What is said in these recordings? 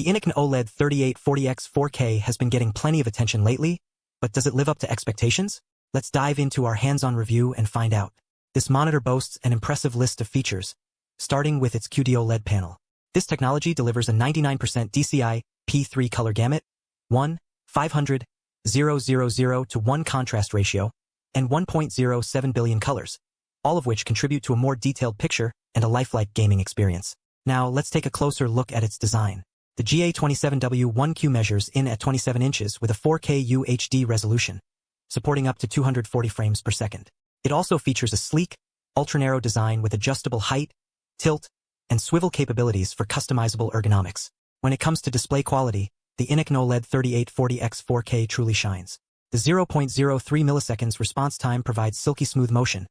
The INNOCN OLED 3840X 4K has been getting plenty of attention lately, but does it live up to expectations? Let's dive into our hands-on review and find out. This monitor boasts an impressive list of features, starting with its QD-OLED panel. This technology delivers a 99% DCI P3 color gamut, 1:500:000 to 1 contrast ratio, and 1.07 billion colors, all of which contribute to a more detailed picture and a lifelike gaming experience. Now, let's take a closer look at its design. The GA27W1Q measures in at 27 inches with a 4K UHD resolution, supporting up to 240 frames per second. It also features a sleek, ultra-narrow design with adjustable height, tilt, and swivel capabilities for customizable ergonomics. When it comes to display quality, the INNOCN OLED 3840X 4K truly shines. The 0.03 milliseconds response time provides silky smooth motion,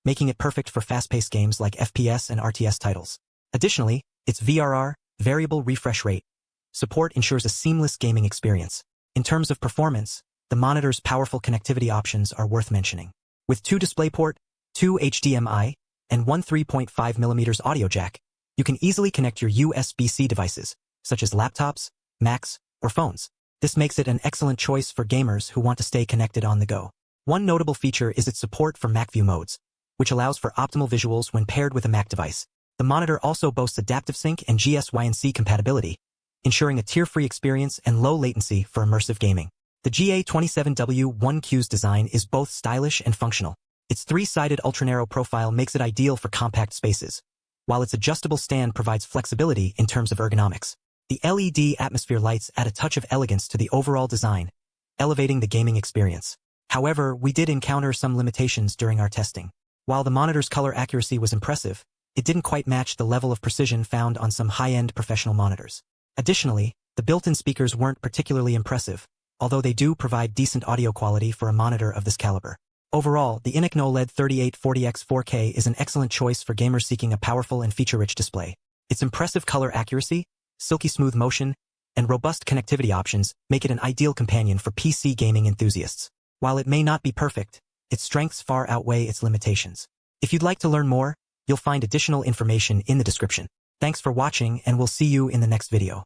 making it perfect for fast-paced games like FPS and RTS titles. Additionally, its VRR, variable refresh rate, support ensures a seamless gaming experience. In terms of performance, the monitor's powerful connectivity options are worth mentioning. With 2 DisplayPort, 2 HDMI, and 1 3.5mm audio jack, you can easily connect your USB-C devices, such as laptops, Macs, or phones. This makes it an excellent choice for gamers who want to stay connected on the go. One notable feature is its support for Mac View modes, which allows for optimal visuals when paired with a Mac device. The monitor also boasts adaptive sync and GSYNC compatibility, ensuring a tear-free experience and low latency for immersive gaming. The GA27W1Q's design is both stylish and functional. Its 3-sided ultra-narrow profile makes it ideal for compact spaces, while its adjustable stand provides flexibility in terms of ergonomics. The LED atmosphere lights add a touch of elegance to the overall design, elevating the gaming experience. However, we did encounter some limitations during our testing. While the monitor's color accuracy was impressive, it didn't quite match the level of precision found on some high-end professional monitors. Additionally, the built-in speakers weren't particularly impressive, although they do provide decent audio quality for a monitor of this caliber. Overall, the INNOCN OLED 3840X 4K is an excellent choice for gamers seeking a powerful and feature-rich display. Its impressive color accuracy, silky smooth motion, and robust connectivity options make it an ideal companion for PC gaming enthusiasts. While it may not be perfect, its strengths far outweigh its limitations. If you'd like to learn more, you'll find additional information in the description. Thanks for watching, and we'll see you in the next video.